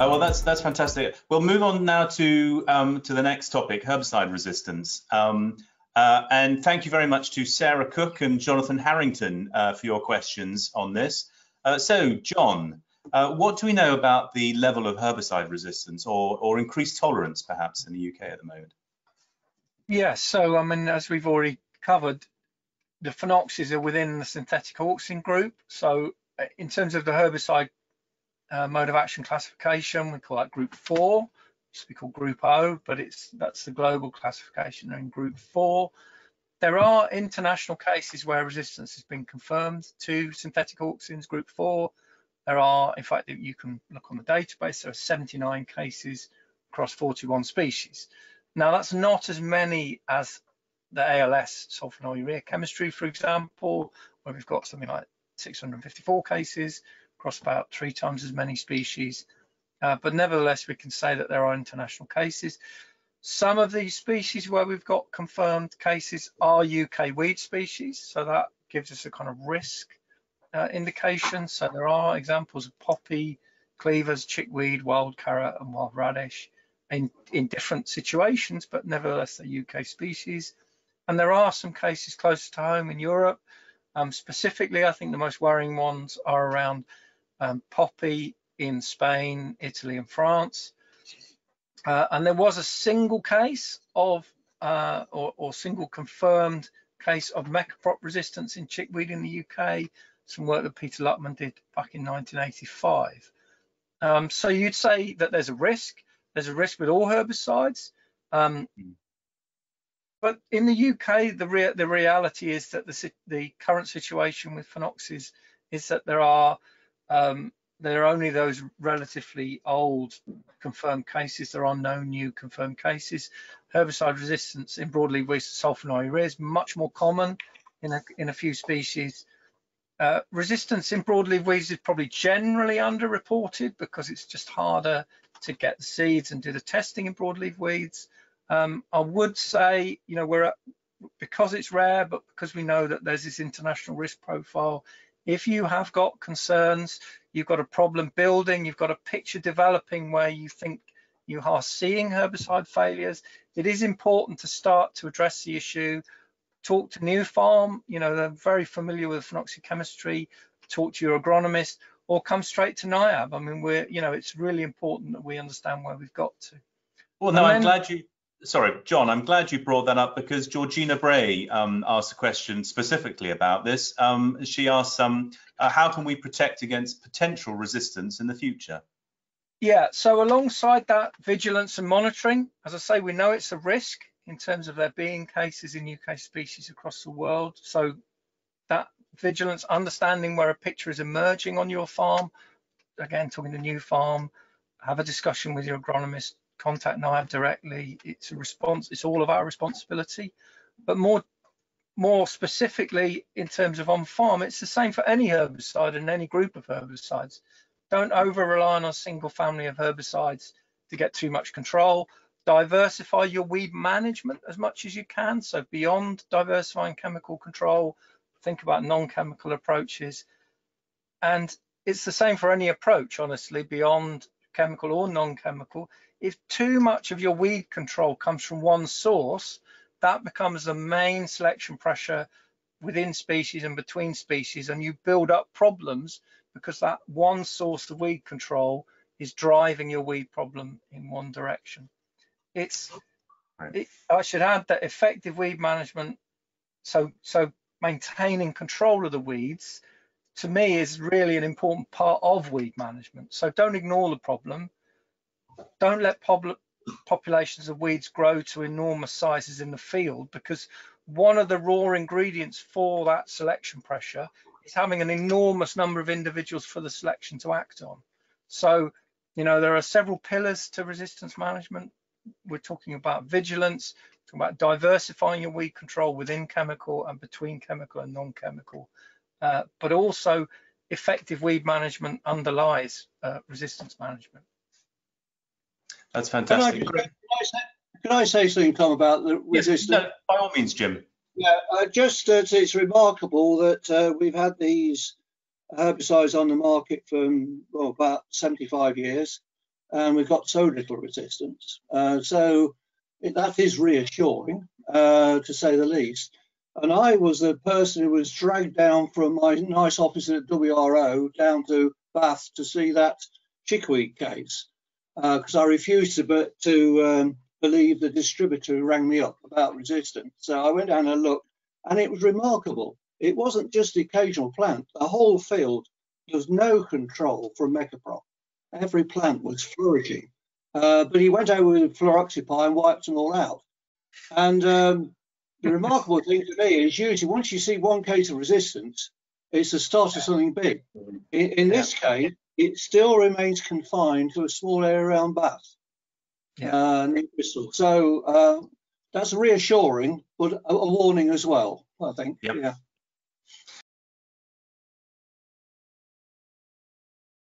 Well, that's fantastic. We'll move on now to the next topic, herbicide resistance. And thank you very much to Sarah Cook and Jonathan Harrington for your questions on this. So, John, what do we know about the level of herbicide resistance or increased tolerance, perhaps, in the UK at the moment? Yeah, so I mean, as we've already covered, the phenoxys are within the synthetic auxin group. So in terms of the herbicide mode of action classification, we call that group 4. It used to be called group O, but that's the global classification in group 4. There are international cases where resistance has been confirmed to synthetic auxins group 4. There are, in fact, you can look on the database, there are 79 cases across 41 species. Now, that's not as many as the ALS sulfonylurea chemistry, for example, where we've got something like 654 cases across about 3 times as many species. But nevertheless, we can say that there are international cases. Some of these species where we've got confirmed cases are UK weed species, so that gives us a kind of risk indication. So there are examples of poppy, cleavers, chickweed, wild carrot, and wild radish in different situations, but nevertheless they're UK species. And there are some cases closer to home in Europe. Specifically, I think the most worrying ones are around poppy in Spain, Italy, and France. And there was a single case of, or single confirmed case of megaprop resistance in chickweed in the UK, some work that Peter Luckman did back in 1985. So you'd say that there's a risk. There's a risk with all herbicides. But in the UK, the reality is that the current situation with phenoxys is that there are only those relatively old confirmed cases. There are no new confirmed cases. Herbicide resistance in broadleaf weeds to sulfonylurea is much more common in a few species. Resistance in broadleaf weeds is probably generally underreported because it's just harder to get the seeds and do the testing in broadleaf weeds. I would say, you know, because it's rare, but because we know that there's this international risk profile, if you have got concerns, you've got a problem building, you've got a picture developing where you think you are seeing herbicide failures, it is important to start to address the issue. Talk to Nufarm, you know, they're very familiar with phenoxy chemistry, talk to your agronomist, or come straight to NIAB. I mean, it's really important that we understand where we've got to. Well, no, I'm glad you, sorry, John, I'm glad you brought that up because Georgina Bray asked a question specifically about this. She asked, how can we protect against potential resistance in the future? Yeah, so alongside that, vigilance and monitoring, as I say, we know it's a risk in terms of there being cases in UK species across the world. So that vigilance, understanding where a picture is emerging on your farm, again, talking to Nufarm, have a discussion with your agronomist, contact NIAB directly. It's a response, it's all of our responsibility. But more specifically, in terms of on farm, it's the same for any herbicide and any group of herbicides. Don't over rely on a single family of herbicides to get too much control. Diversify your weed management as much as you can. So beyond diversifying chemical control, think about non-chemical approaches. And it's the same for any approach, honestly, beyond chemical or non-chemical. If too much of your weed control comes from one source, that becomes the main selection pressure within species and between species, and you build up problems because that one source of weed control is driving your weed problem in one direction. I should add that effective weed management, so maintaining control of the weeds, to me is really an important part of weed management. So don't ignore the problem. Don't let populations of weeds grow to enormous sizes in the field, because one of the raw ingredients for that selection pressure is having an enormous number of individuals for the selection to act on. So, you know, there are several pillars to resistance management. We're talking about vigilance, talking about diversifying your weed control within chemical and between chemical and non-chemical, but also effective weed management underlies resistance management. That's fantastic. Can I say something, Tom, about the resistance? No, by all means, Jim. Yeah, it's remarkable that we've had these herbicides on the market for about 75 years. and we've got so little resistance. That is reassuring, to say the least. And I was the person who was dragged down from my nice office at WRO down to Bath to see that chickweed case, because I refused to believe the distributor who rang me up about resistance. So I went down and looked, and it was remarkable. It wasn't just the occasional plant. The whole field, there was no control from Mecaprop. Every plant was flourishing. But he went over with fluroxypyr and wiped them all out. And the remarkable thing to me is usually once you see one case of resistance, it's the start of something big. In this case, it still remains confined to a small area around Bath, near Bristol. So that's reassuring, but a warning as well, I think. Yep. Yeah.